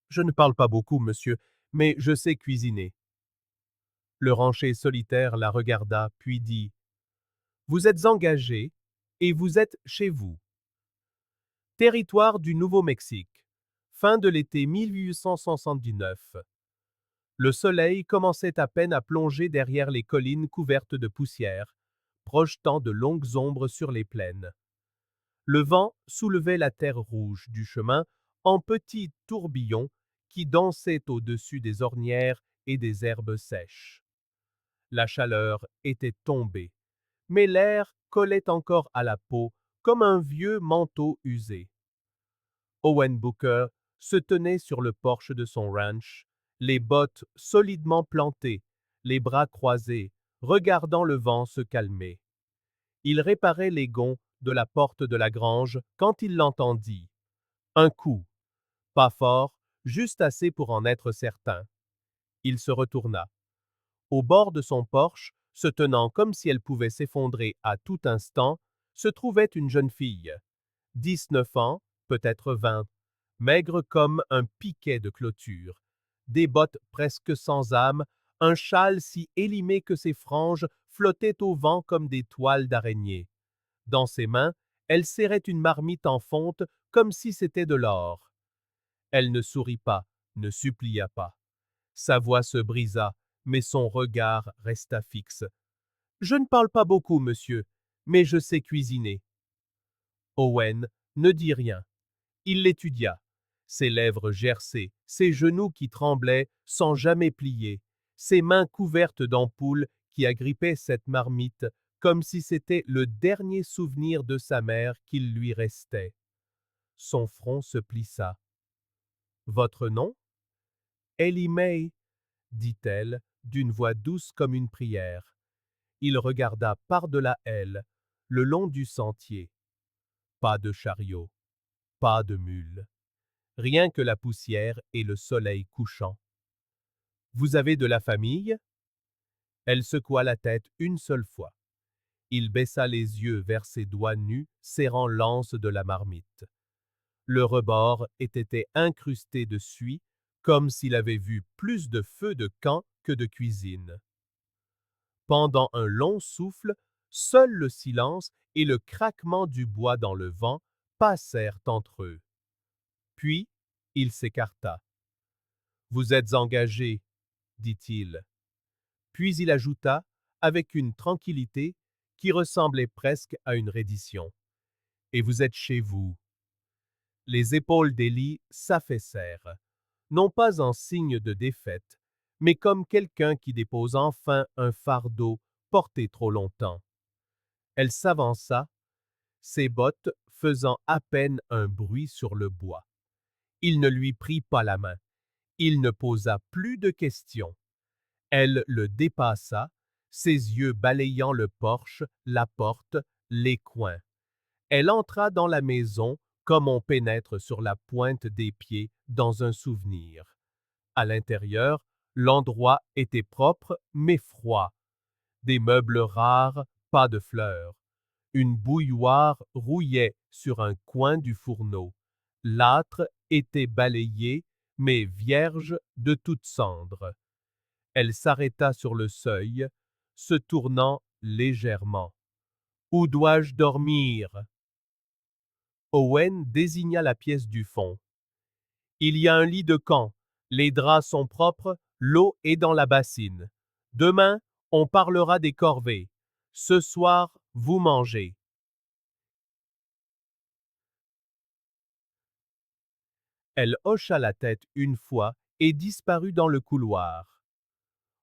Je ne parle pas beaucoup, monsieur, mais je sais cuisiner. Le rancher solitaire la regarda, puis dit: Vous êtes engagé et vous êtes chez vous. Territoire du Nouveau-Mexique. Fin de l'été 1879. Le soleil commençait à peine à plonger derrière les collines couvertes de poussière, projetant de longues ombres sur les plaines. Le vent soulevait la terre rouge du chemin en petits tourbillons qui dansaient au-dessus des ornières et des herbes sèches. La chaleur était tombée, mais l'air collait encore à la peau comme un vieux manteau usé. Owen Booker se tenait sur le porche de son ranch, les bottes solidement plantées, les bras croisés, regardant le vent se calmer. Il réparait les gonds de la porte de la grange quand il l'entendit. Un coup, pas fort, juste assez pour en être certain. Il se retourna. Au bord de son porche, se tenant comme si elle pouvait s'effondrer à tout instant, se trouvait une jeune fille. 19 ans, peut-être 20, maigre comme un piquet de clôture, des bottes presque sans âme, un châle si élimé que ses franges flottaient au vent comme des toiles d'araignée. Dans ses mains, elle serrait une marmite en fonte comme si c'était de l'or. Elle ne sourit pas, ne supplia pas. Sa voix se brisa, mais son regard resta fixe. Je ne parle pas beaucoup, monsieur, mais je sais cuisiner. Owen ne dit rien. Il l'étudia. Ses lèvres gercées, ses genoux qui tremblaient sans jamais plier, ses mains couvertes d'ampoules qui agrippaient cette marmite comme si c'était le dernier souvenir de sa mère qu'il lui restait. Son front se plissa. Votre nom? Ellie May, dit-elle, d'une voix douce comme une prière. Il regarda par-delà elle, le long du sentier. Pas de chariot, pas de mule. Rien que la poussière et le soleil couchant. Vous avez de la famille? Elle secoua la tête une seule fois. Il baissa les yeux vers ses doigts nus serrant l'anse de la marmite. Le rebord était incrusté de suie, comme s'il avait vu plus de feu de camp que de cuisine. Pendant un long souffle, seul le silence et le craquement du bois dans le vent passèrent entre eux. Puis, il s'écarta. Vous êtes engagé, dit-il. Puis il ajouta, avec une tranquillité qui ressemblait presque à une reddition. Et vous êtes chez vous. Les épaules d'Élie s'affaissèrent, non pas en signe de défaite, mais comme quelqu'un qui dépose enfin un fardeau porté trop longtemps. Elle s'avança, ses bottes faisant à peine un bruit sur le bois. Il ne lui prit pas la main. Il ne posa plus de questions. Elle le dépassa, ses yeux balayant le porche, la porte, les coins. Elle entra dans la maison comme on pénètre sur la pointe des pieds dans un souvenir. À l'intérieur, l'endroit était propre mais froid. Des meubles rares, pas de fleurs. Une bouilloire rouillait sur un coin du fourneau. L'âtre était balayé, mais vierge de toute cendre. Elle s'arrêta sur le seuil, se tournant légèrement. Où dois-je dormir? Owen désigna la pièce du fond. Il y a un lit de camp. Les draps sont propres, l'eau est dans la bassine. Demain, on parlera des corvées. Ce soir, vous mangez. Elle hocha la tête une fois et disparut dans le couloir.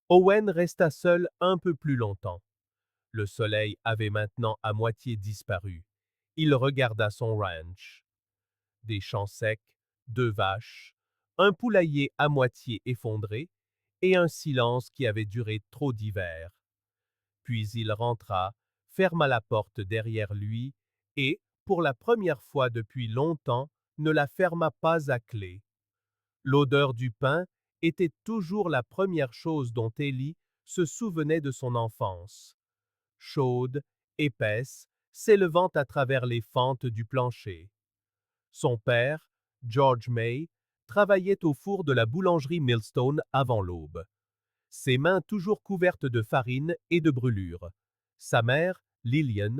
Owen resta seul un peu plus longtemps. Le soleil avait maintenant à moitié disparu. Il regarda son ranch. Des champs secs, 2 vaches, un poulailler à moitié effondré et un silence qui avait duré trop d'hivers. Puis il rentra, ferma la porte derrière lui et, pour la première fois depuis longtemps, ne la ferma pas à clé. L'odeur du pain était toujours la première chose dont Élie se souvenait de son enfance. Chaude, épaisse, s'élevant à travers les fentes du plancher. Son père, George May, travaillait au four de la boulangerie Millstone avant l'aube, ses mains toujours couvertes de farine et de brûlures. Sa mère, Lillian,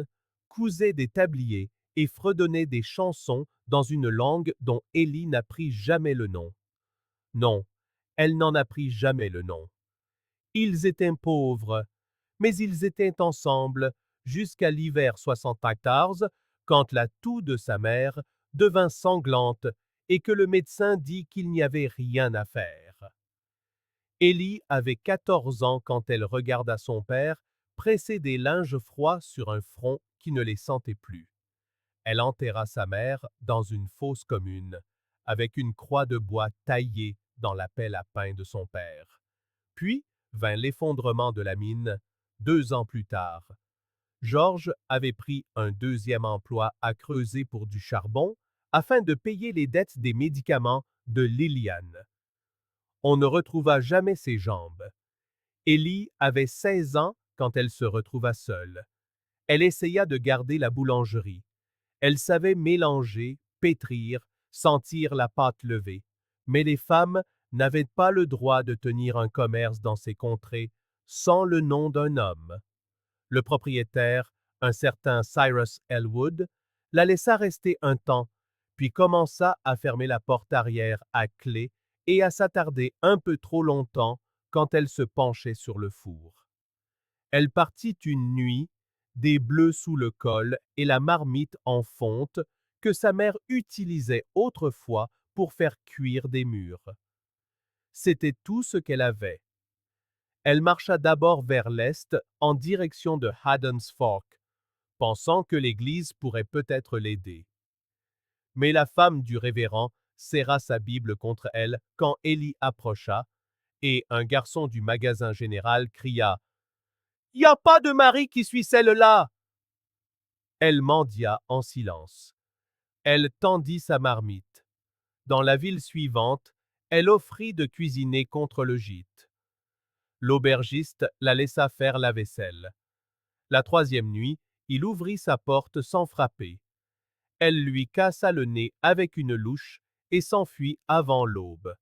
cousait des tabliers et fredonnait des chansons dans une langue dont Ellie n'apprit jamais le nom. Non, elle n'en apprit jamais le nom. Ils étaient pauvres, mais ils étaient ensemble jusqu'à l'hiver 74, quand la toux de sa mère devint sanglante et que le médecin dit qu'il n'y avait rien à faire. Ellie avait 14 ans quand elle regarda son père presser des linges froids sur un front qui ne les sentait plus. Elle enterra sa mère dans une fosse commune, avec une croix de bois taillée dans la pelle à pain de son père. Puis vint l'effondrement de la mine, 2 ans plus tard. George avait pris un deuxième emploi à creuser pour du charbon afin de payer les dettes des médicaments de Lillian. On ne retrouva jamais ses jambes. Ellie avait 16 ans quand elle se retrouva seule. Elle essaya de garder la boulangerie. Elle savait mélanger, pétrir, sentir la pâte levée. Mais les femmes n'avaient pas le droit de tenir un commerce dans ces contrées sans le nom d'un homme. Le propriétaire, un certain Cyrus Elwood, la laissa rester un temps, puis commença à fermer la porte arrière à clé et à s'attarder un peu trop longtemps quand elle se penchait sur le four. Elle partit une nuit, des bleus sous le col et la marmite en fonte que sa mère utilisait autrefois pour faire cuire des mûres. C'était tout ce qu'elle avait. Elle marcha d'abord vers l'est en direction de Haddon's Fork, pensant que l'Église pourrait peut-être l'aider. Mais la femme du révérend serra sa Bible contre elle quand Ellie approcha, et un garçon du magasin général cria « Y a pas de mari qui suit celle-là !» Elle mendia en silence. Elle tendit sa marmite. Dans la ville suivante, elle offrit de cuisiner contre le gîte. L'aubergiste la laissa faire la vaisselle. La troisième nuit, il ouvrit sa porte sans frapper. Elle lui cassa le nez avec une louche et s'enfuit avant l'aube.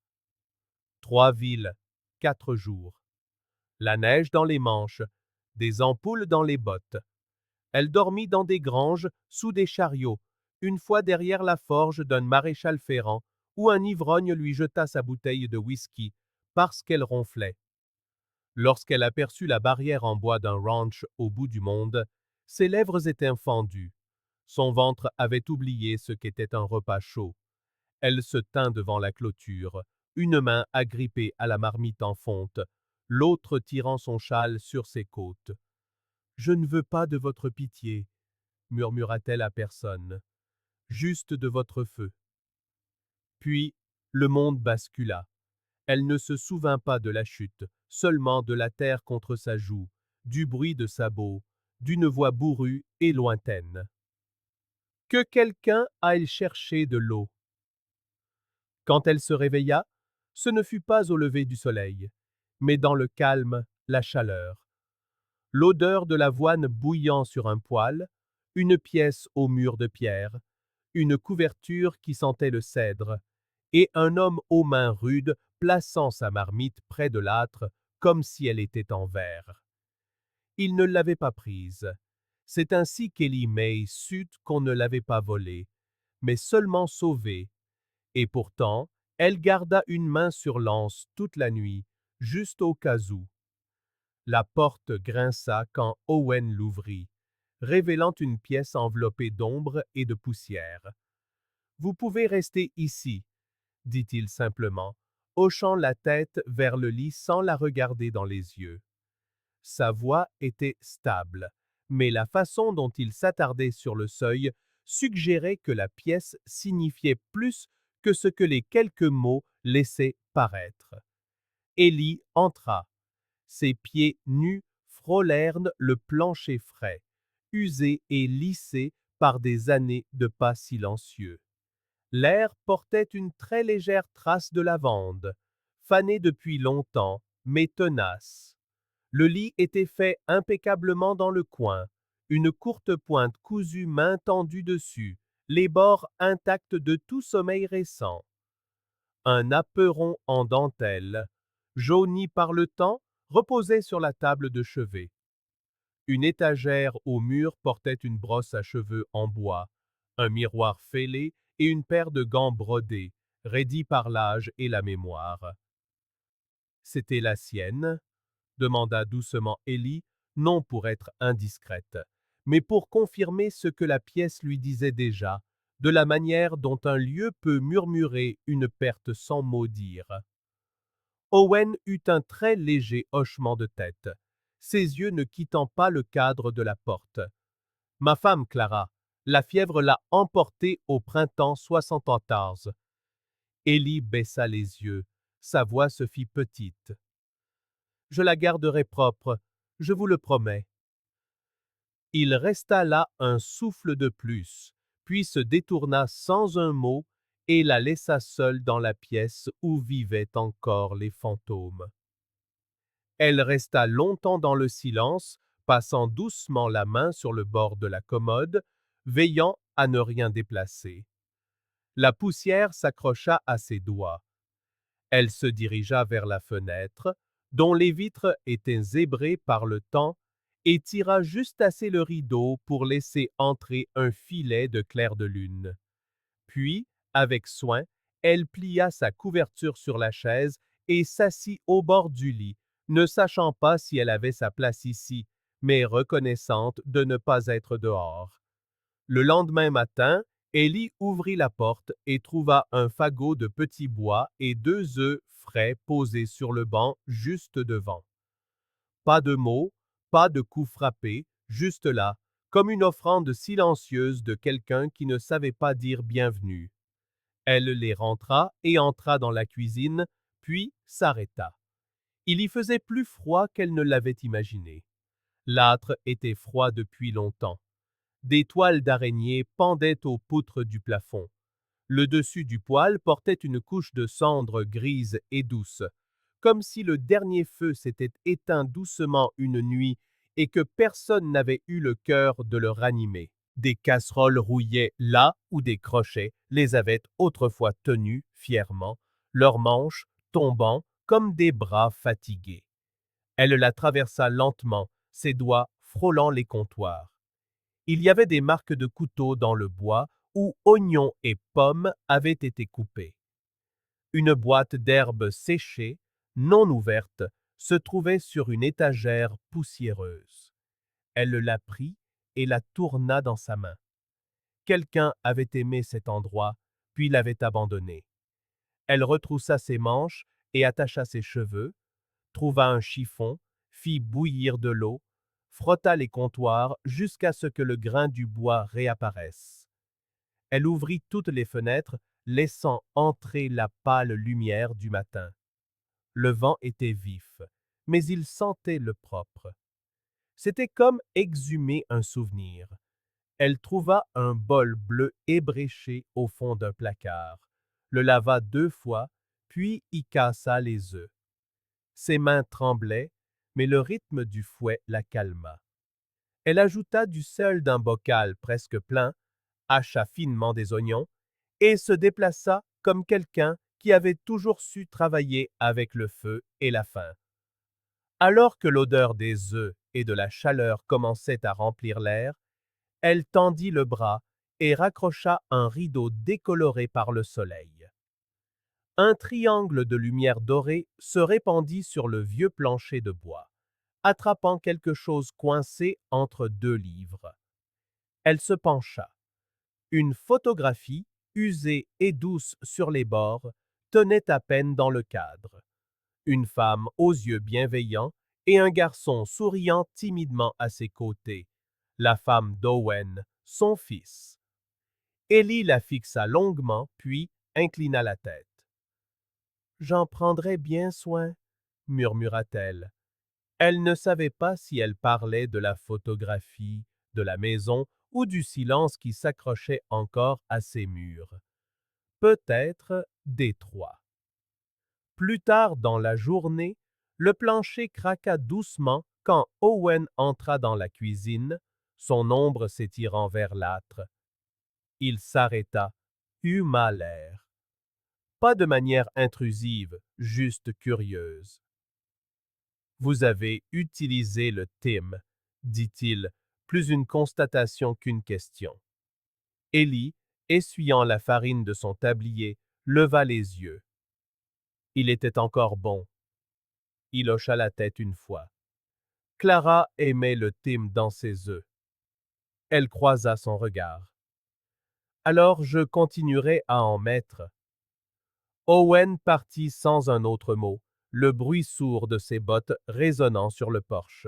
3 villes, 4 jours. La neige dans les manches, des ampoules dans les bottes. Elle dormit dans des granges, sous des chariots, une fois derrière la forge d'un maréchal ferrant, où un ivrogne lui jeta sa bouteille de whisky, parce qu'elle ronflait. Lorsqu'elle aperçut la barrière en bois d'un ranch au bout du monde, ses lèvres étaient fendues. Son ventre avait oublié ce qu'était un repas chaud. Elle se tint devant la clôture, une main agrippée à la marmite en fonte, l'autre tirant son châle sur ses côtes. « Je ne veux pas de votre pitié, » murmura-t-elle à personne, « juste de votre feu. » Puis, le monde bascula. Elle ne se souvint pas de la chute, seulement de la terre contre sa joue, du bruit de sabots, d'une voix bourrue et lointaine. Que quelqu'un aille chercher de l'eau. Quand elle se réveilla, ce ne fut pas au lever du soleil, mais dans le calme, la chaleur. L'odeur de l'avoine bouillant sur un poêle, une pièce au mur de pierre, une couverture qui sentait le cèdre, et un homme aux mains rudes plaçant sa marmite près de l'âtre comme si elle était en verre. Il ne l'avait pas prise. C'est ainsi qu'Ellie May sut qu'on ne l'avait pas volée, mais seulement sauvée. Et pourtant, elle garda une main sur l'anse toute la nuit, juste au cas où. La porte grinça quand Owen l'ouvrit, révélant une pièce enveloppée d'ombre et de poussière. « Vous pouvez rester ici, » dit-il simplement, hochant la tête vers le lit sans la regarder dans les yeux. Sa voix était stable, mais la façon dont il s'attardait sur le seuil suggérait que la pièce signifiait plus que ce que les quelques mots laissaient paraître. Ellie entra. Ses pieds nus frôlèrent le plancher frais, usé et lissé par des années de pas silencieux. L'air portait une très légère trace de lavande, fanée depuis longtemps, mais tenace. Le lit était fait impeccablement dans le coin, une courte pointe cousue main tendue dessus, les bords intacts de tout sommeil récent. Un aperon en dentelle, jauni par le temps, reposait sur la table de chevet. Une étagère au mur portait une brosse à cheveux en bois, un miroir fêlé et une paire de gants brodés, raidis par l'âge et la mémoire. C'était la sienne? Demanda doucement Élie, non pour être indiscrète, mais pour confirmer ce que la pièce lui disait déjà, de la manière dont un lieu peut murmurer une perte sans mot dire. Owen eut un très léger hochement de tête, ses yeux ne quittant pas le cadre de la porte. Ma femme, Clara, la fièvre l'a emportée au printemps 74. Élie baissa les yeux, sa voix se fit petite. Je la garderai propre, je vous le promets. Il resta là un souffle de plus, puis se détourna sans un mot et la laissa seule dans la pièce où vivaient encore les fantômes. Elle resta longtemps dans le silence, passant doucement la main sur le bord de la commode, veillant à ne rien déplacer. La poussière s'accrocha à ses doigts. Elle se dirigea vers la fenêtre, dont les vitres étaient zébrées par le temps, et tira juste assez le rideau pour laisser entrer un filet de clair de lune. Puis, avec soin, elle plia sa couverture sur la chaise et s'assit au bord du lit, ne sachant pas si elle avait sa place ici, mais reconnaissante de ne pas être dehors. Le lendemain matin, Élie ouvrit la porte et trouva un fagot de petits bois et 2 œufs frais posés sur le banc juste devant. Pas de mots, pas de coups frappés, juste là, comme une offrande silencieuse de quelqu'un qui ne savait pas dire bienvenue. Elle les rentra et entra dans la cuisine, puis s'arrêta. Il y faisait plus froid qu'elle ne l'avait imaginé. L'âtre était froid depuis longtemps. Des toiles d'araignée pendaient aux poutres du plafond. Le dessus du poêle portait une couche de cendre grise et douce, comme si le dernier feu s'était éteint doucement une nuit et que personne n'avait eu le cœur de le ranimer. Des casseroles rouillaient là où des crochets les avaient autrefois tenues fièrement, leurs manches tombant comme des bras fatigués. Elle la traversa lentement, ses doigts frôlant les comptoirs. Il y avait des marques de couteau dans le bois où oignons et pommes avaient été coupés. Une boîte d'herbes séchées, non ouverte, se trouvait sur une étagère poussiéreuse. Elle la prit et la tourna dans sa main. Quelqu'un avait aimé cet endroit, puis l'avait abandonné. Elle retroussa ses manches et attacha ses cheveux, trouva un chiffon, fit bouillir de l'eau, frotta les comptoirs jusqu'à ce que le grain du bois réapparaisse. Elle ouvrit toutes les fenêtres, laissant entrer la pâle lumière du matin. Le vent était vif, mais il sentait le propre. C'était comme exhumer un souvenir. Elle trouva un bol bleu ébréché au fond d'un placard, le lava 2 fois, puis y cassa les œufs. Ses mains tremblaient, mais le rythme du fouet la calma. Elle ajouta du sel d'un bocal presque plein, hacha finement des oignons, et se déplaça comme quelqu'un qui avait toujours su travailler avec le feu et la faim. Alors que l'odeur des œufs et de la chaleur commençait à remplir l'air, elle tendit le bras et raccrocha un rideau décoloré par le soleil. Un triangle de lumière dorée se répandit sur le vieux plancher de bois, attrapant quelque chose coincé entre 2 livres. Elle se pencha. Une photographie, usée et douce sur les bords, tenait à peine dans le cadre. Une femme aux yeux bienveillants et un garçon souriant timidement à ses côtés, la femme d'Owen, son fils. Élie la fixa longuement, puis inclina la tête. J'en prendrai bien soin, murmura-t-elle. Elle ne savait pas si elle parlait de la photographie, de la maison ou du silence qui s'accrochait encore à ses murs. Peut-être des trois. Plus tard dans la journée, le plancher craqua doucement quand Owen entra dans la cuisine, son ombre s'étirant vers l'âtre. Il s'arrêta, eut mal l'air. pas de manière intrusive, juste curieuse. Vous avez utilisé le thym, dit-il, plus une constatation qu'une question. Ellie, essuyant la farine de son tablier, leva les yeux. Il était encore bon. Il hocha la tête une fois. Clara aimait le thym dans ses œufs. Elle croisa son regard. Alors je continuerai à en mettre. Owen partit sans un autre mot, le bruit sourd de ses bottes résonnant sur le porche.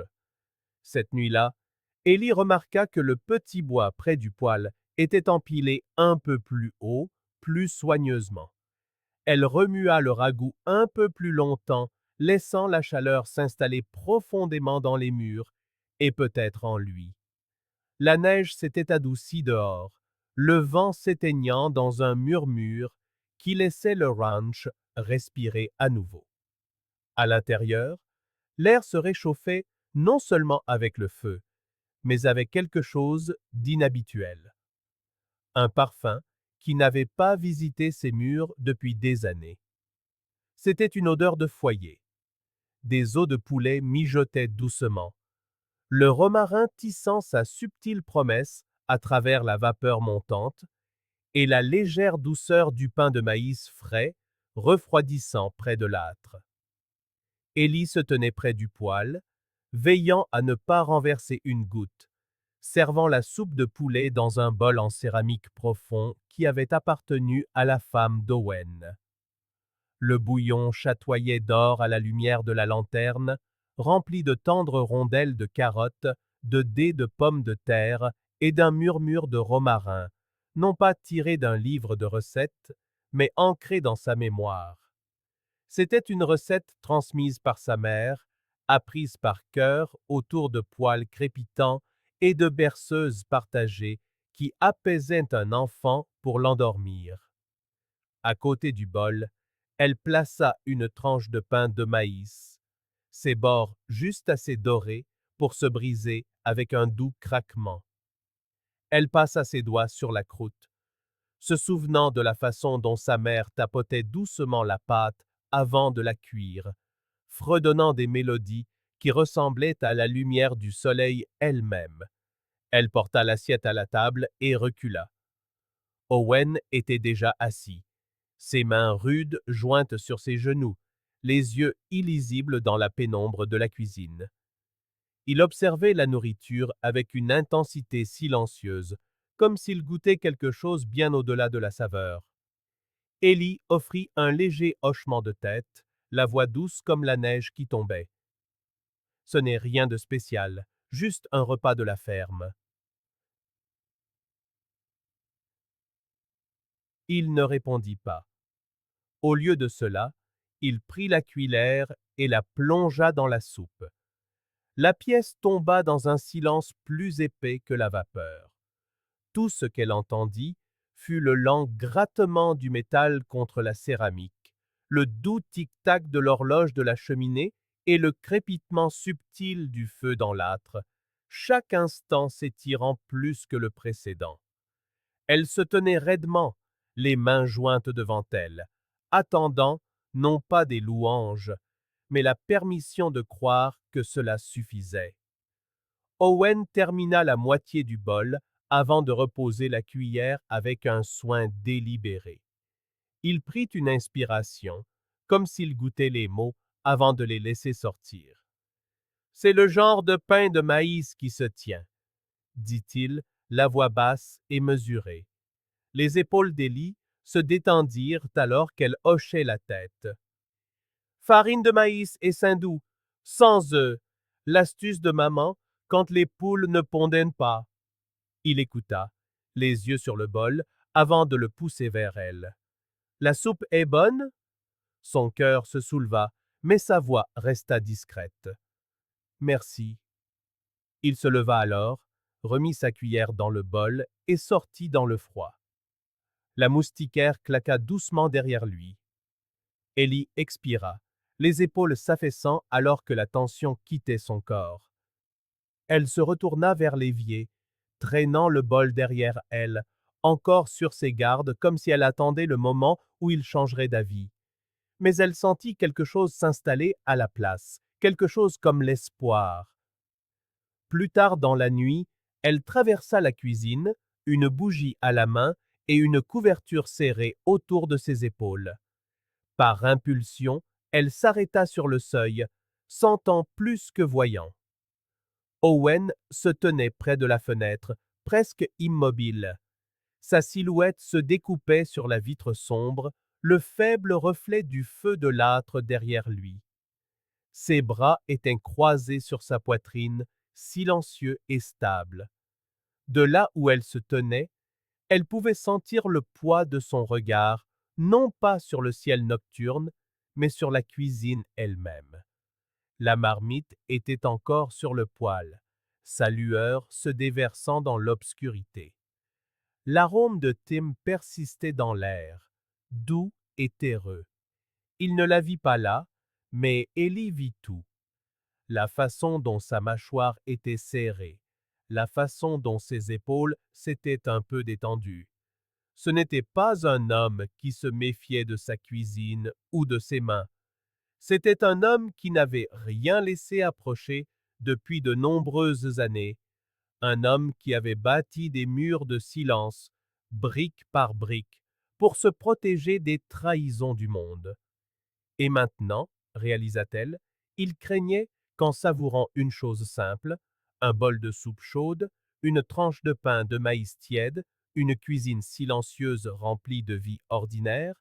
Cette nuit-là, Ellie remarqua que le petit bois près du poêle était empilé un peu plus haut, plus soigneusement. Elle remua le ragoût un peu plus longtemps, laissant la chaleur s'installer profondément dans les murs et peut-être en lui. La neige s'était adoucie dehors, le vent s'éteignant dans un murmure qui laissait le ranch respirer à nouveau. À l'intérieur, l'air se réchauffait non seulement avec le feu, mais avec quelque chose d'inhabituel. Un parfum qui n'avait pas visité ces murs depuis des années. C'était une odeur de foyer. Des os de poulet mijotaient doucement, le romarin tissant sa subtile promesse à travers la vapeur montante, et la légère douceur du pain de maïs frais, refroidissant près de l'âtre. Ellie se tenait près du poêle, veillant à ne pas renverser une goutte, servant la soupe de poulet dans un bol en céramique profond qui avait appartenu à la femme d'Owen. Le bouillon chatoyait d'or à la lumière de la lanterne, rempli de tendres rondelles de carottes, de dés de pommes de terre et d'un murmure de romarin, non pas tiré d'un livre de recettes, mais ancré dans sa mémoire. C'était une recette transmise par sa mère, apprise par cœur autour de poêles crépitants et de berceuses partagées qui apaisaient un enfant pour l'endormir. À côté du bol, elle plaça une tranche de pain de maïs, ses bords juste assez dorés pour se briser avec un doux craquement. Elle passa ses doigts sur la croûte, se souvenant de la façon dont sa mère tapotait doucement la pâte avant de la cuire, fredonnant des mélodies qui ressemblaient à la lumière du soleil elle-même. Elle porta l'assiette à la table et recula. Owen était déjà assis, ses mains rudes jointes sur ses genoux, les yeux illisibles dans la pénombre de la cuisine. Il observait la nourriture avec une intensité silencieuse, comme s'il goûtait quelque chose bien au-delà de la saveur. Ellie offrit un léger hochement de tête, la voix douce comme la neige qui tombait. Ce n'est rien de spécial, juste un repas de la ferme. Il ne répondit pas. Au lieu de cela, il prit la cuillère et la plongea dans la soupe. La pièce tomba dans un silence plus épais que la vapeur. Tout ce qu'elle entendit fut le lent grattement du métal contre la céramique, le doux tic-tac de l'horloge de la cheminée et le crépitement subtil du feu dans l'âtre, chaque instant s'étirant plus que le précédent. Elle se tenait raidement, les mains jointes devant elle, attendant non pas des louanges, mais la permission de croire que cela suffisait. Owen termina la moitié du bol avant de reposer la cuillère avec un soin délibéré. Il prit une inspiration, comme s'il goûtait les mots avant de les laisser sortir. C'est le genre de pain de maïs qui se tient, dit-il, la voix basse et mesurée. Les épaules d'Ellie se détendirent alors qu'elle hochait la tête. Farine de maïs et saindoux, sans œufs, l'astuce de maman quand les poules ne pondaient pas. Il écouta, les yeux sur le bol, avant de le pousser vers elle. La soupe est bonne? Son cœur se souleva, mais sa voix resta discrète. Merci. Il se leva alors, remit sa cuillère dans le bol et sortit dans le froid. La moustiquaire claqua doucement derrière lui. Ellie expira, les épaules s'affaissant alors que la tension quittait son corps. Elle se retourna vers l'évier, traînant le bol derrière elle, encore sur ses gardes comme si elle attendait le moment où où il changerait d'avis. Mais elle sentit quelque chose s'installer à la place, quelque chose comme l'espoir. Plus tard dans la nuit, elle traversa la cuisine, une bougie à la main et une couverture serrée autour de ses épaules. Par impulsion, elle s'arrêta sur le seuil, sentant plus que voyant. Owen se tenait près de la fenêtre, presque immobile. Sa silhouette se découpait sur la vitre sombre, le faible reflet du feu de l'âtre derrière lui. Ses bras étaient croisés sur sa poitrine, silencieux et stable. De là où elle se tenait, elle pouvait sentir le poids de son regard, non pas sur le ciel nocturne, mais sur la cuisine elle-même. La marmite était encore sur le poêle, sa lueur se déversant dans l'obscurité. L'arôme de Tim persistait dans l'air, doux et terreux. Il ne la vit pas là, mais Ellie vit tout. La façon dont sa mâchoire était serrée, la façon dont ses épaules s'étaient un peu détendues. Ce n'était pas un homme qui se méfiait de sa cuisine ou de ses mains. C'était un homme qui n'avait rien laissé approcher depuis de nombreuses années, un homme qui avait bâti des murs de silence, brique par brique, pour se protéger des trahisons du monde. Et maintenant, réalisa-t-elle, il craignait qu'en savourant une chose simple, un bol de soupe chaude, une tranche de pain de maïs tiède, une cuisine silencieuse remplie de vie ordinaire,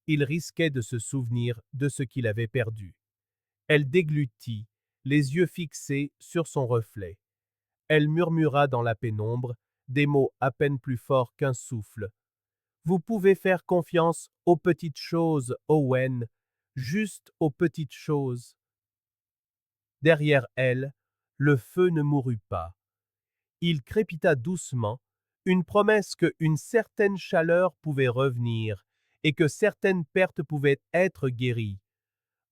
il risquait de se souvenir de ce qu'il avait perdu. Elle déglutit, les yeux fixés sur son reflet. Elle murmura dans la pénombre, des mots à peine plus forts qu'un souffle. Vous pouvez faire confiance aux petites choses, Owen, juste aux petites choses. Derrière elle, le feu ne mourut pas. Il crépita doucement, une promesse que une certaine chaleur pouvait revenir et que certaines pertes pouvaient être guéries.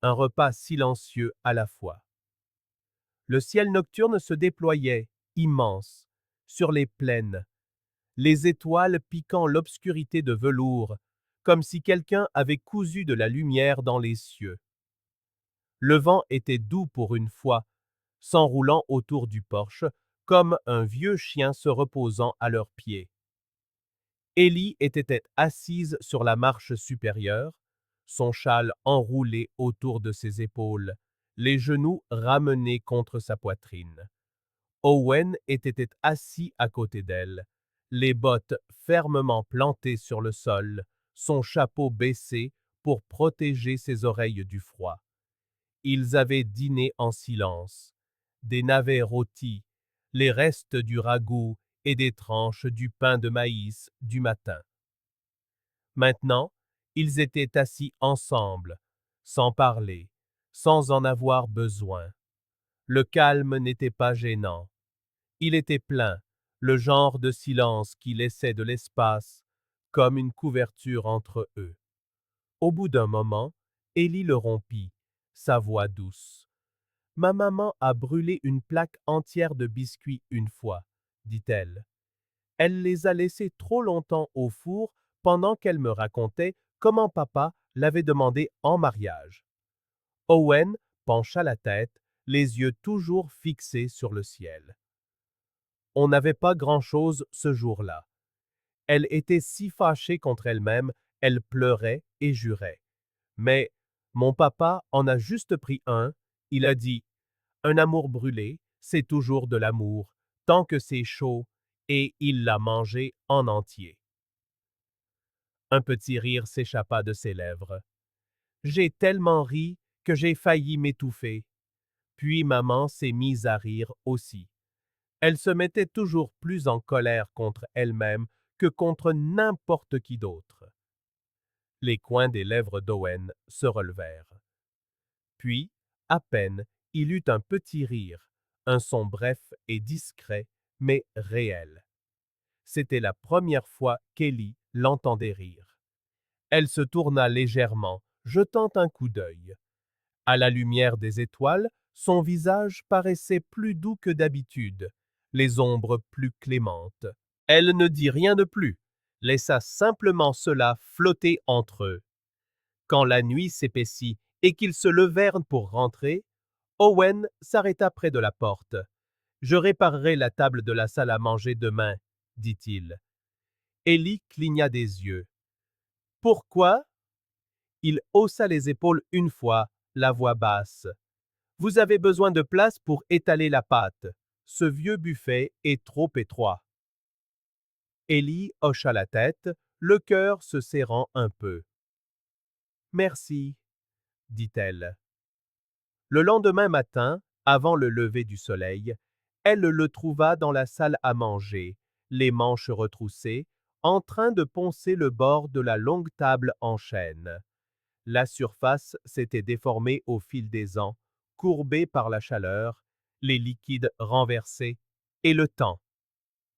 Un repas silencieux à la fois. Le ciel nocturne se déployait, immense, sur les plaines, les étoiles piquant l'obscurité de velours, comme si quelqu'un avait cousu de la lumière dans les cieux. Le vent était doux pour une fois, s'enroulant autour du porche, comme un vieux chien se reposant à leurs pieds. Ellie était assise sur la marche supérieure, son châle enroulé autour de ses épaules, les genoux ramenés contre sa poitrine. Owen était assis à côté d'elle, les bottes fermement plantées sur le sol, son chapeau baissé pour protéger ses oreilles du froid. Ils avaient dîné en silence, des navets rôtis, les restes du ragoût et des tranches du pain de maïs du matin. Maintenant, ils étaient assis ensemble, sans parler, sans en avoir besoin. Le calme n'était pas gênant. Il était plein, le genre de silence qui laissait de l'espace, comme une couverture entre eux. Au bout d'un moment, Ellie le rompit, sa voix douce. Ma maman a brûlé une plaque entière de biscuits une fois, dit-elle. Elle les a laissés trop longtemps au four pendant qu'elle me racontait comment papa l'avait demandé en mariage. Owen pencha la tête, les yeux toujours fixés sur le ciel. On n'avait pas grand-chose ce jour-là. Elle était si fâchée contre elle-même, elle pleurait et jurait. Mais mon papa en a juste pris un, il a dit un amour brûlé, c'est toujours de l'amour, tant que c'est chaud, et il l'a mangé en entier. Un petit rire s'échappa de ses lèvres. J'ai tellement ri que j'ai failli m'étouffer. Puis maman s'est mise à rire aussi. Elle se mettait toujours plus en colère contre elle-même que contre n'importe qui d'autre. Les coins des lèvres d'Owen se relevèrent. Puis, à peine, il eut un petit rire, un son bref et discret, mais réel. C'était la première fois qu'Ellie l'entendait rire. Elle se tourna légèrement, jetant un coup d'œil. À la lumière des étoiles, son visage paraissait plus doux que d'habitude, les ombres plus clémentes. Elle ne dit rien de plus. laissa simplement cela flotter entre eux. Quand la nuit s'épaissit et qu'ils se levèrent pour rentrer, Owen s'arrêta près de la porte. « Je réparerai la table de la salle à manger demain, » dit-il. Ellie cligna des yeux. « Pourquoi ?» Il haussa les épaules une fois, la voix basse. « Vous avez besoin de place pour étaler la pâte. Ce vieux buffet est trop étroit. » Ellie hocha la tête, le cœur se serrant un peu. « Merci, » dit-elle. Le lendemain matin, avant le lever du soleil, elle le trouva dans la salle à manger, les manches retroussées, en train de poncer le bord de la longue table en chêne. La surface s'était déformée au fil des ans, courbée par la chaleur, les liquides renversés et le temps.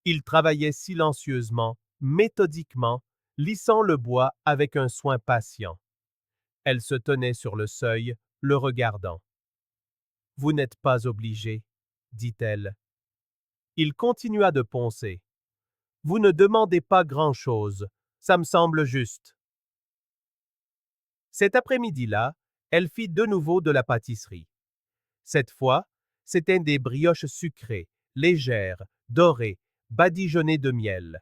Il travaillait silencieusement, méthodiquement, lissant le bois avec un soin patient. Elle se tenait sur le seuil, le regardant. « Vous n'êtes pas obligé, » dit-elle. Il continua de poncer. « Vous ne demandez pas grand-chose, ça me semble juste. » Cet après-midi-là, elle fit de nouveau de la pâtisserie. Cette fois, c'étaient des brioches sucrées, légères, dorées, badigeonnées de miel.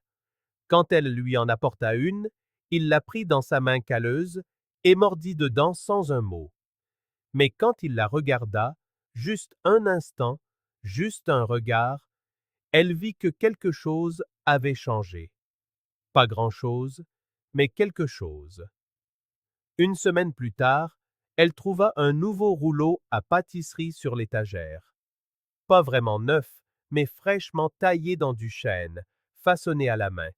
Quand elle lui en apporta une, il la prit dans sa main calleuse et mordit dedans sans un mot. Mais quand il la regarda, juste un instant, juste un regard, elle vit que quelque chose avait changé. Pas grand-chose, mais quelque chose. Une semaine plus tard, elle trouva un nouveau rouleau à pâtisserie sur l'étagère. Pas vraiment neuf, mais fraîchement taillé dans du chêne, façonné à la main.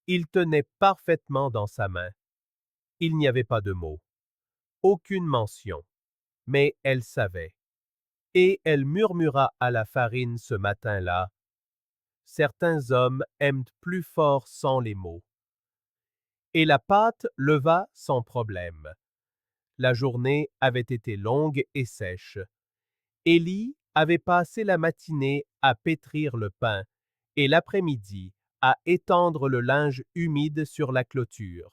Il tenait parfaitement dans sa main. Il n'y avait pas de mots. Aucune mention. Mais elle savait. Et elle murmura à la farine ce matin-là. Certains hommes aiment plus fort sans les mots. Et la pâte leva sans problème. La journée avait été longue et sèche. Ellie avait passé la matinée à pétrir le pain et l'après-midi à étendre le linge humide sur la clôture.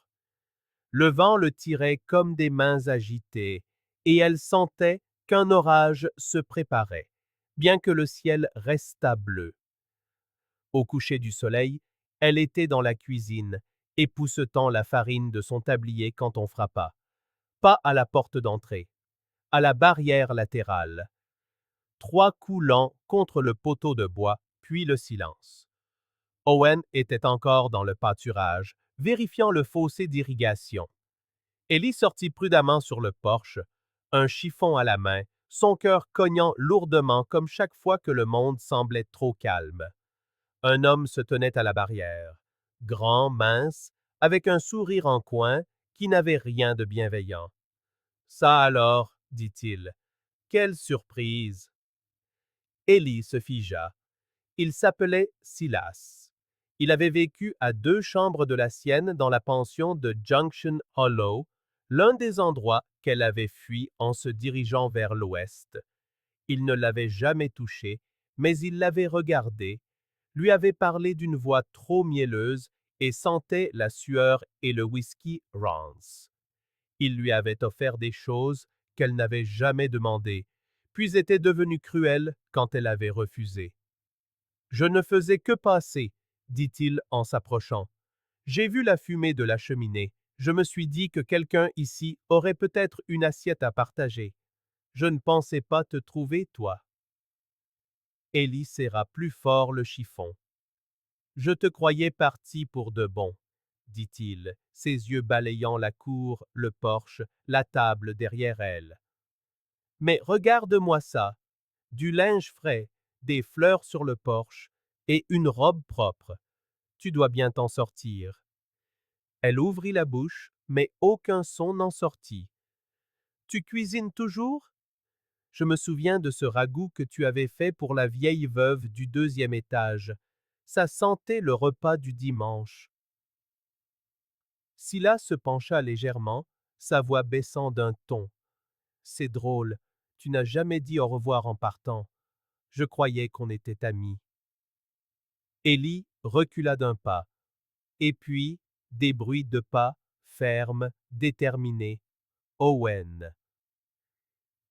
Le vent le tirait comme des mains agitées et elle sentait qu'un orage se préparait, bien que le ciel restât bleu. Au coucher du soleil, elle était dans la cuisine, époussetant la farine de son tablier quand on frappa. Pas à la porte d'entrée, à la barrière latérale. 3 coups lents contre le poteau de bois, puis le silence. Owen était encore dans le pâturage, vérifiant le fossé d'irrigation. Ellie sortit prudemment sur le porche, un chiffon à la main, son cœur cognant lourdement comme chaque fois que le monde semblait trop calme. Un homme se tenait à la barrière, grand, mince, avec un sourire en coin qui n'avait rien de bienveillant. « Ça alors, » dit-il, « quelle surprise !» Ellie se figea. Il s'appelait Silas. Il avait vécu à 2 chambres de la sienne dans la pension de Junction Hollow, l'un des endroits qu'elle avait fui en se dirigeant vers l'ouest. Il ne l'avait jamais touchée, mais il l'avait regardée, lui avait parlé d'une voix trop mielleuse et sentait la sueur et le whisky Rance. Il lui avait offert des choses qu'elle n'avait jamais demandées, puis était devenue cruelle quand elle avait refusé. « Je ne faisais que passer, » dit-il en s'approchant. « J'ai vu la fumée de la cheminée. Je me suis dit que quelqu'un ici aurait peut-être une assiette à partager. Je ne pensais pas te trouver, toi. » Ellie serra plus fort le chiffon. « Je te croyais parti pour de bon, » dit-il, ses yeux balayant la cour, le porche, la table derrière elle. « Mais regarde-moi ça, du linge frais, des fleurs sur le porche et une robe propre. Tu dois bien t'en sortir. » Elle ouvrit la bouche, mais aucun son n'en sortit. « Tu cuisines toujours? Je me souviens de ce ragoût que tu avais fait pour la vieille veuve du 2e étage. Ça sentait le repas du dimanche. » Silas se pencha légèrement, sa voix baissant d'un ton. « C'est drôle, tu n'as jamais dit au revoir en partant. Je croyais qu'on était amis. » Ellie recula d'un pas. Et puis, des bruits de pas, fermes, déterminés. Owen.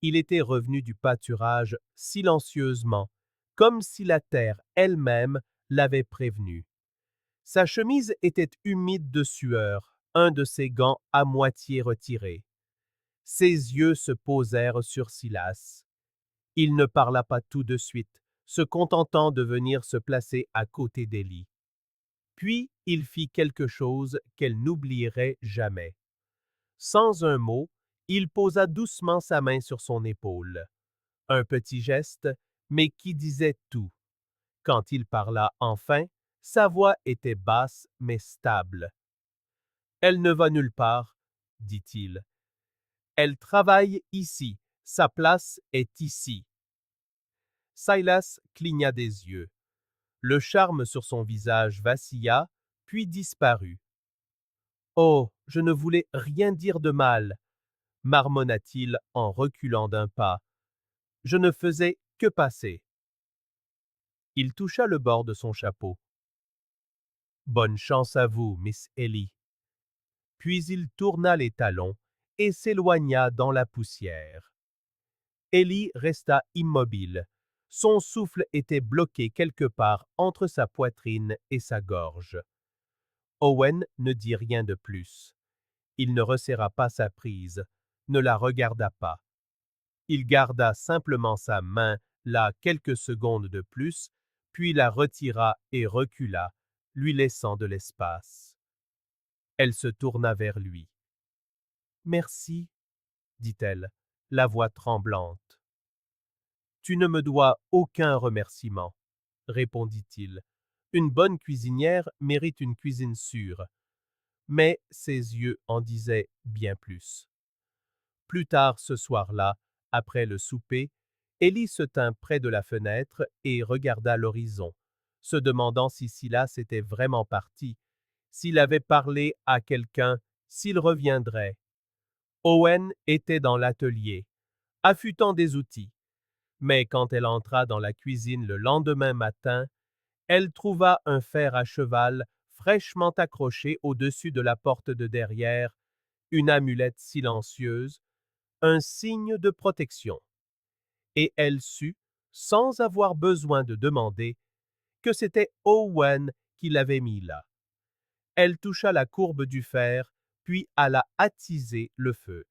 Il était revenu du pâturage silencieusement, comme si la terre elle-même l'avait prévenu. Sa chemise était humide de sueur, un de ses gants à moitié retirés. Ses yeux se posèrent sur Silas. Il ne parla pas tout de suite, se contentant de venir se placer à côté d'Élie. Puis il fit quelque chose qu'elle n'oublierait jamais. Sans un mot, il posa doucement sa main sur son épaule. Un petit geste, mais qui disait tout. Quand il parla enfin, sa voix était basse mais stable. Elle ne va nulle part, dit-il. Elle travaille ici. Sa place est ici. Silas cligna des yeux. Le charme sur son visage vacilla, puis disparut. Oh, je ne voulais rien dire de mal, marmonna-t-il en reculant d'un pas. Je ne faisais que passer. Il toucha le bord de son chapeau. Bonne chance à vous, Miss Ellie. Puis il tourna les talons et s'éloigna dans la poussière. Ellie resta immobile. Son souffle était bloqué quelque part entre sa poitrine et sa gorge. Owen ne dit rien de plus. Il ne resserra pas sa prise, ne la regarda pas. Il garda simplement sa main là quelques secondes de plus, puis la retira et recula, lui laissant de l'espace. Elle se tourna vers lui. Merci, dit-elle, la voix tremblante. Tu ne me dois aucun remerciement, répondit-il. Une bonne cuisinière mérite une cuisine sûre. Mais ses yeux en disaient bien plus. Plus tard ce soir-là, après le souper, Élie se tint près de la fenêtre et regarda l'horizon, se demandant si Silas était vraiment parti, s'il avait parlé à quelqu'un, s'il reviendrait. Owen était dans l'atelier, affûtant des outils, mais quand elle entra dans la cuisine le lendemain matin, elle trouva un fer à cheval fraîchement accroché au-dessus de la porte de derrière, une amulette silencieuse, un signe de protection. Et elle sut, sans avoir besoin de demander, que c'était Owen qui l'avait mis là. Elle toucha la courbe du fer, puis alla attiser le feu.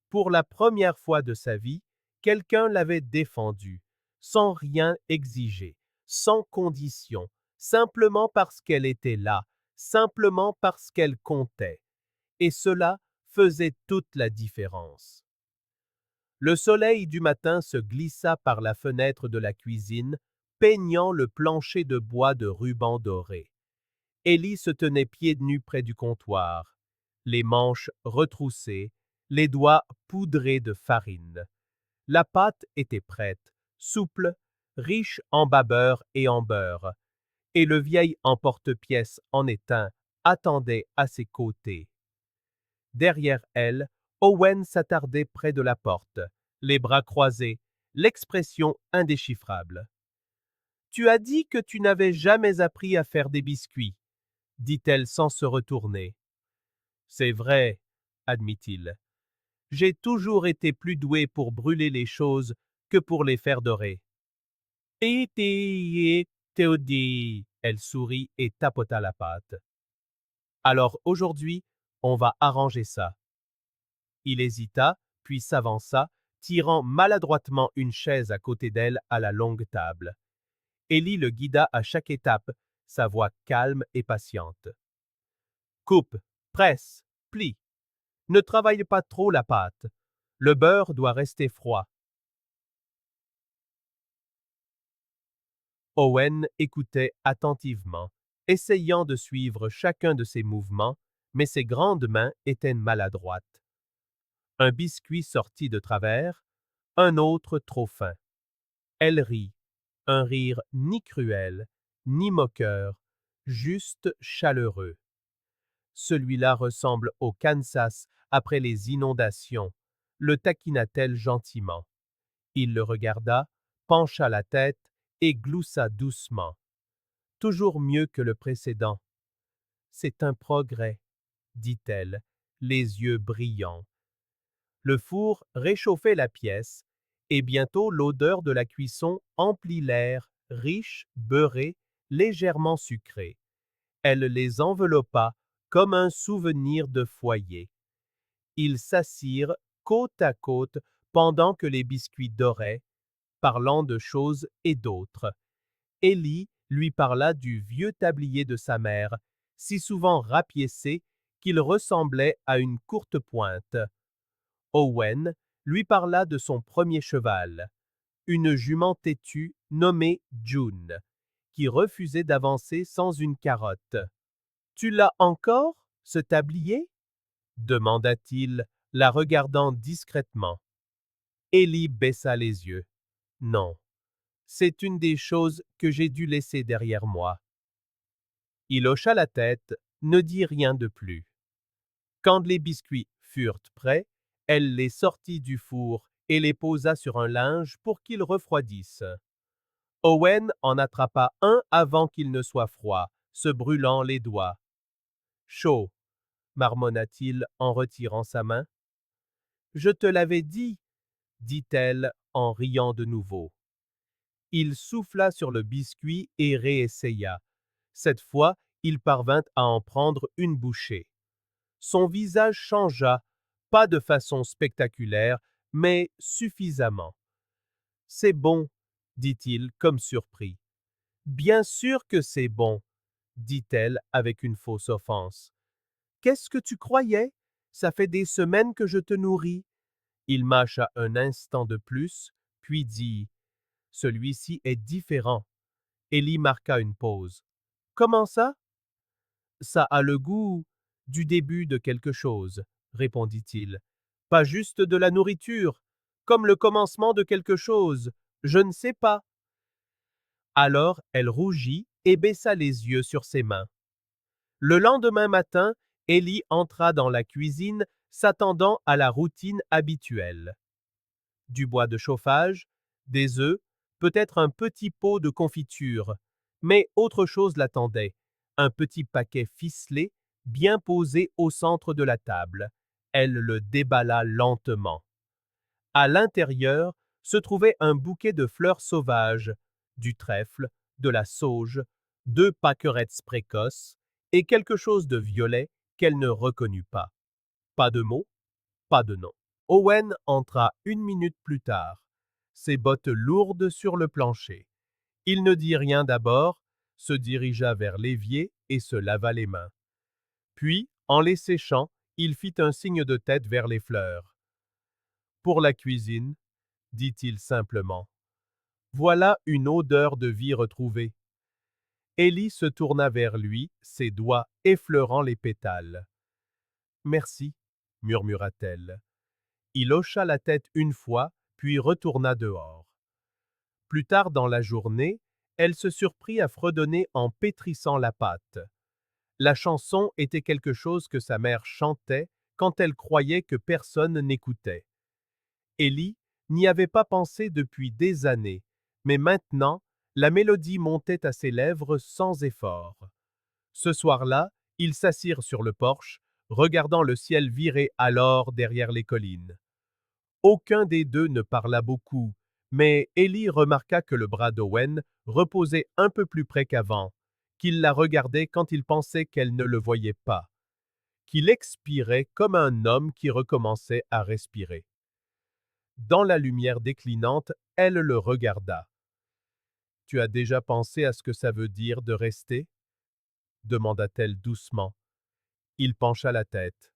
Pour la première fois de sa vie, quelqu'un l'avait défendue, sans rien exiger, sans condition, simplement parce qu'elle était là, simplement parce qu'elle comptait. Et cela faisait toute la différence. Le soleil du matin se glissa par la fenêtre de la cuisine, peignant le plancher de bois de rubans dorés. Élie se tenait pieds nus près du comptoir, les manches retroussées, les doigts poudrés de farine. La pâte était prête, souple, riche en babeur et en beurre, et le vieil emporte-pièce en étain attendait à ses côtés. Derrière elle, Owen s'attardait près de la porte, les bras croisés, l'expression indéchiffrable. Tu as dit que tu n'avais jamais appris à faire des biscuits, dit-elle sans se retourner. C'est vrai, admit-il. J'ai toujours été plus doué pour brûler les choses que pour les faire dorer. Et Théodie, elle sourit et tapota la pâte. Alors aujourd'hui, on va arranger ça. Il hésita, puis s'avança, tirant maladroitement une chaise à côté d'elle à la longue table. Élie le guida à chaque étape, sa voix calme et patiente. Coupe, presse, plie. Ne travaille pas trop la pâte. Le beurre doit rester froid. Owen écoutait attentivement, essayant de suivre chacun de ses mouvements, mais ses grandes mains étaient maladroites. Un biscuit sortit de travers, un autre trop fin. Elle rit, un rire ni cruel, ni moqueur, juste chaleureux. Celui-là ressemble au Kansas après les inondations, le taquina-t-elle gentiment. Il le regarda, pencha la tête et gloussa doucement. Toujours mieux que le précédent. C'est un progrès, dit-elle, les yeux brillants. Le four réchauffait la pièce, et bientôt l'odeur de la cuisson emplit l'air, riche, beurré, légèrement sucré. Elle les enveloppa comme un souvenir de foyer. Ils s'assirent côte à côte pendant que les biscuits doraient, parlant de choses et d'autres. Ellie lui parla du vieux tablier de sa mère, si souvent rapiécé qu'il ressemblait à une courte pointe. Owen lui parla de son premier cheval, une jument têtue nommée June, qui refusait d'avancer sans une carotte. Tu l'as encore, ce tablier? Demanda-t-il, la regardant discrètement. Ellie baissa les yeux. Non, c'est une des choses que j'ai dû laisser derrière moi. Il hocha la tête, ne dit rien de plus. Quand les biscuits furent prêts, elle les sortit du four et les posa sur un linge pour qu'ils refroidissent. Owen en attrapa un avant qu'il ne soit froid, se brûlant les doigts. Chaud, marmonna-t-il en retirant sa main. Je te l'avais dit, dit-elle en riant de nouveau. Il souffla sur le biscuit et réessaya. Cette fois, il parvint à en prendre une bouchée. Son visage changea, pas de façon spectaculaire, mais suffisamment. C'est bon, dit-il comme surpris. Bien sûr que c'est bon, dit-elle avec une fausse offense. Qu'est-ce que tu croyais? Ça fait des semaines que je te nourris. Il mâcha un instant de plus, puis dit celui-ci est différent. Ellie marqua une pause. Comment ça? Ça a le goût du début de quelque chose, répondit-il. Pas juste de la nourriture, comme le commencement de quelque chose. Je ne sais pas. Alors elle rougit et baissa les yeux sur ses mains. Le lendemain matin, Ellie entra dans la cuisine, s'attendant à la routine habituelle. Du bois de chauffage, des œufs, peut-être un petit pot de confiture, mais autre chose l'attendait, un petit paquet ficelé, bien posé au centre de la table. Elle le déballa lentement. À l'intérieur se trouvait un bouquet de fleurs sauvages, du trèfle, de la sauge, 2 pâquerettes précoces et quelque chose de violet qu'elle ne reconnut pas. Pas de mots, pas de nom. Owen entra 1 minute plus tard, ses bottes lourdes sur le plancher. Il ne dit rien d'abord, se dirigea vers l'évier et se lava les mains. Puis, en les séchant, il fit un signe de tête vers les fleurs. Pour la cuisine, dit-il simplement. Voilà une odeur de vie retrouvée. Ellie se tourna vers lui, ses doigts effleurant les pétales. Merci, murmura-t-elle. Il hocha la tête une fois, puis retourna dehors. Plus tard dans la journée, elle se surprit à fredonner en pétrissant la pâte. La chanson était quelque chose que sa mère chantait quand elle croyait que personne n'écoutait. Ellie n'y avait pas pensé depuis des années, mais maintenant, la mélodie montait à ses lèvres sans effort. Ce soir-là, ils s'assirent sur le porche, regardant le ciel virer alors derrière les collines. Aucun des deux ne parla beaucoup, mais Ellie remarqua que le bras d'Owen reposait un peu plus près qu'avant, qu'il la regardait quand il pensait qu'elle ne le voyait pas, qu'il expirait comme un homme qui recommençait à respirer. Dans la lumière déclinante, elle le regarda. « Tu as déjà pensé à ce que ça veut dire de rester ?» demanda-t-elle doucement. Il pencha la tête.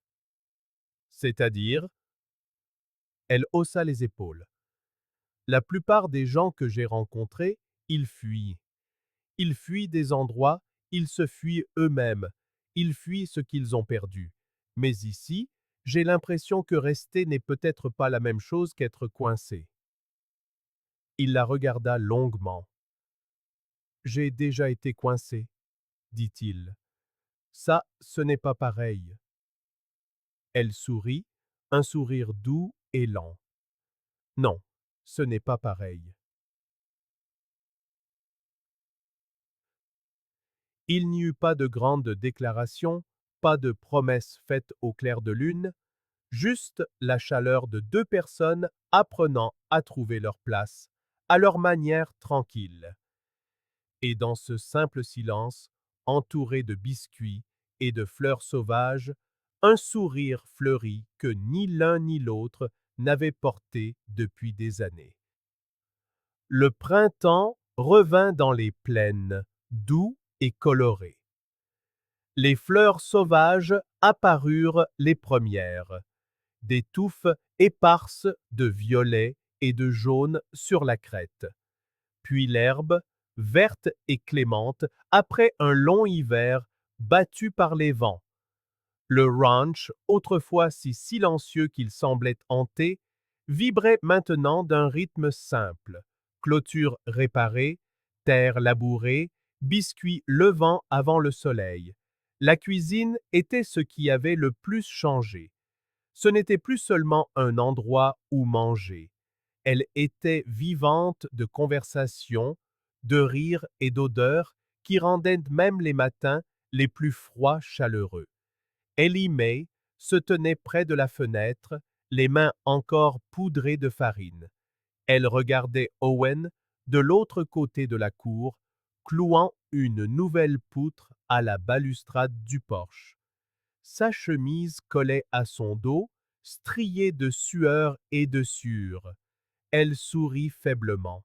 « C'est-à-dire ?» Elle haussa les épaules. La plupart des gens que j'ai rencontrés, ils fuient. Ils fuient des endroits, ils se fuient eux-mêmes, ils fuient ce qu'ils ont perdu. Mais ici, j'ai l'impression que rester n'est peut-être pas la même chose qu'être coincé. Il la regarda longuement. J'ai déjà été coincé, dit-il. Ça, ce n'est pas pareil. Elle sourit, un sourire doux et lent. Non, ce n'est pas pareil. Il n'y eut pas de grandes déclarations, pas de promesses faites au clair de lune, juste la chaleur de deux personnes apprenant à trouver leur place, à leur manière tranquille. Et dans ce simple silence, entouré de biscuits et de fleurs sauvages, un sourire fleurit que ni l'un ni l'autre n'avait porté depuis des années. Le printemps revint dans les plaines, doux et coloré. Les fleurs sauvages apparurent les premières, des touffes éparses de violet et de jaune sur la crête. Puis l'herbe, verte et clémente, après un long hiver battu par les vents. Le ranch, autrefois si silencieux qu'il semblait hanté, vibrait maintenant d'un rythme simple. Clôture réparée, terre labourée, biscuits levant avant le soleil. La cuisine était ce qui avait le plus changé. Ce n'était plus seulement un endroit où manger. Elle était vivante de conversations, de rires et d'odeurs qui rendaient même les matins les plus froids chaleureux. Ellie Mae se tenait près de la fenêtre, les mains encore poudrées de farine. Elle regardait Owen de l'autre côté de la cour, clouant une nouvelle poutre à la balustrade du porche. Sa chemise collait à son dos, striée de sueur et de sueur. Elle sourit faiblement.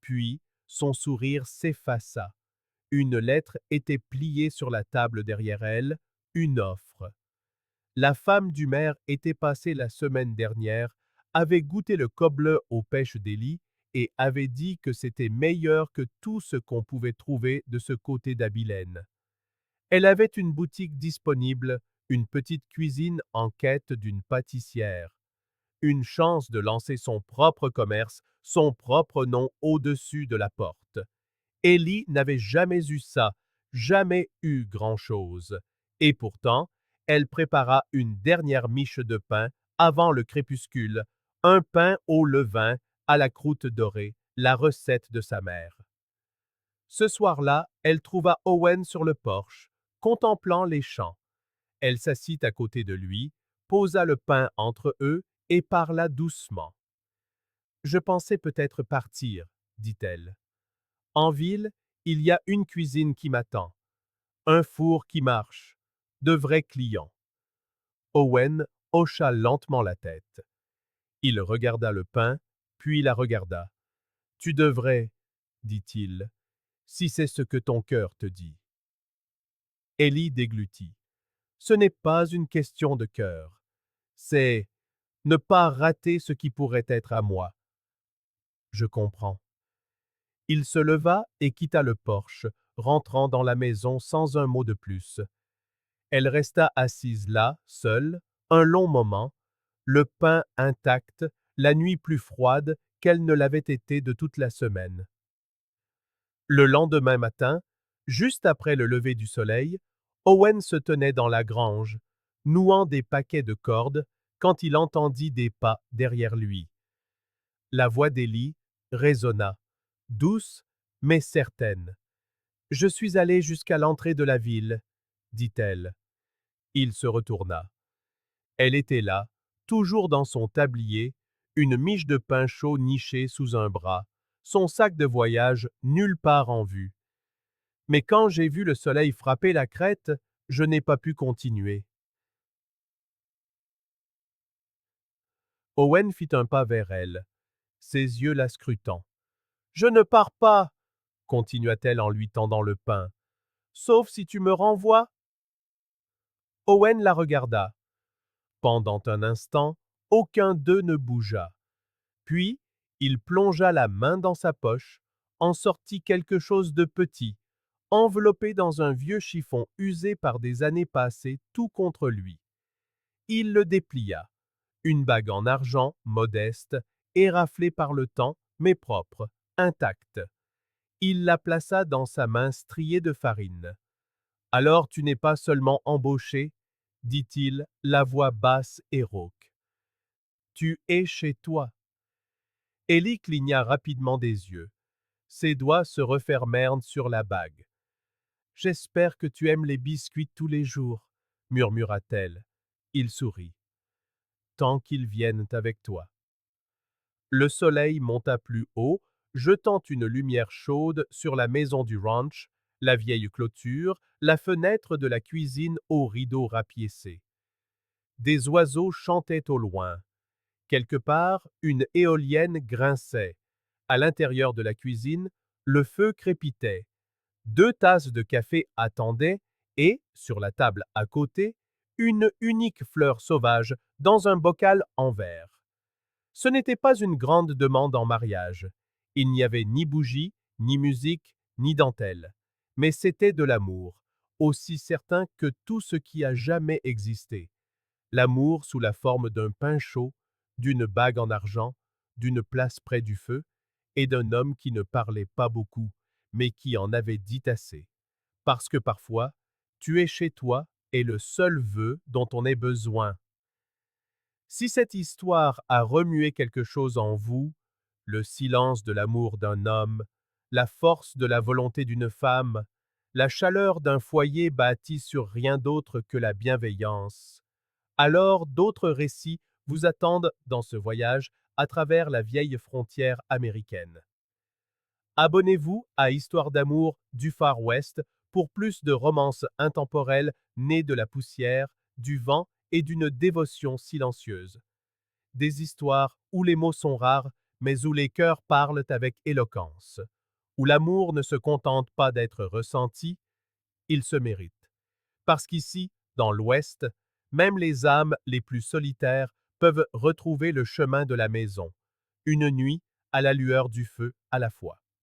Puis, son sourire s'effaça. Une lettre était pliée sur la table derrière elle, une offre. La femme du maire était passée la semaine dernière, avait goûté le cobbler aux pêches d'Élie et avait dit que c'était meilleur que tout ce qu'on pouvait trouver de ce côté d'Abilène. Elle avait une boutique disponible, une petite cuisine en quête d'une pâtissière. Une chance de lancer son propre commerce, son propre nom au-dessus de la porte. Ellie n'avait jamais eu ça, jamais eu grand-chose. Et pourtant, elle prépara une dernière miche de pain avant le crépuscule, un pain au levain à la croûte dorée, la recette de sa mère. Ce soir-là, elle trouva Owen sur le porche, contemplant les champs. Elle s'assit à côté de lui, posa le pain entre eux et parla doucement. Je pensais peut-être partir, dit-elle. En ville, il y a une cuisine qui m'attend, un four qui marche, de vrais clients. Owen hocha lentement la tête. Il regarda le pain, puis la regarda. Tu devrais, dit-il, si c'est ce que ton cœur te dit. Ellie déglutit. Ce n'est pas une question de cœur. C'est ne pas rater ce qui pourrait être à moi. Je comprends. Il se leva et quitta le porche, rentrant dans la maison sans un mot de plus. Elle resta assise là, seule, un long moment, le pain intact, la nuit plus froide qu'elle ne l'avait été de toute la semaine. Le lendemain matin, juste après le lever du soleil, Owen se tenait dans la grange, nouant des paquets de cordes, quand il entendit des pas derrière lui. La voix d'Élie résonna, douce mais certaine. Je suis allée jusqu'à l'entrée de la ville, dit-elle. Il se retourna. Elle était là, toujours dans son tablier, une miche de pain chaud nichée sous un bras, son sac de voyage nulle part en vue. Mais quand j'ai vu le soleil frapper la crête, je n'ai pas pu continuer. Owen fit un pas vers elle, ses yeux la scrutant. Je ne pars pas, continua-t-elle en lui tendant le pain, sauf si tu me renvoies. Owen la regarda. Pendant un instant, aucun d'eux ne bougea. Puis, il plongea la main dans sa poche, en sortit quelque chose de petit, enveloppé dans un vieux chiffon usé par des années passées tout contre lui. Il le déplia. Une bague en argent, modeste, éraflée par le temps, mais propre, intacte. Il la plaça dans sa main striée de farine. Alors tu n'es pas seulement embauché, dit-il, la voix basse et rauque. Tu es chez toi. Ellie cligna rapidement des yeux. Ses doigts se refermèrent sur la bague. J'espère que tu aimes les biscuits tous les jours, murmura-t-elle. Il sourit. Tant qu'ils viennent avec toi. Le soleil monta plus haut, jetant une lumière chaude sur la maison du ranch, la vieille clôture, la fenêtre de la cuisine aux rideaux rapiécés. Des oiseaux chantaient au loin. Quelque part, une éolienne grinçait. À l'intérieur de la cuisine, le feu crépitait. 2 tasses de café attendaient et, sur la table à côté, une unique fleur sauvage dans un bocal en verre. Ce n'était pas une grande demande en mariage. Il n'y avait ni bougie, ni musique, ni dentelle. Mais c'était de l'amour, aussi certain que tout ce qui a jamais existé. L'amour sous la forme d'un pain chaud, d'une bague en argent, d'une place près du feu, et d'un homme qui ne parlait pas beaucoup, mais qui en avait dit assez. Parce que parfois, tu es chez toi est le seul vœu dont on ait besoin. Si cette histoire a remué quelque chose en vous, le silence de l'amour d'un homme, la force de la volonté d'une femme, la chaleur d'un foyer bâti sur rien d'autre que la bienveillance, alors d'autres récits vous attendent dans ce voyage à travers la vieille frontière américaine. Abonnez-vous à Histoire d'amour du Far West pour plus de romances intemporelles nées de la poussière, du vent et d'une dévotion silencieuse. Des histoires où les mots sont rares, mais où les cœurs parlent avec éloquence. Où l'amour ne se contente pas d'être ressenti, il se mérite. Parce qu'ici, dans l'Ouest, même les âmes les plus solitaires peuvent retrouver le chemin de la maison, une nuit à la lueur du feu à la fois.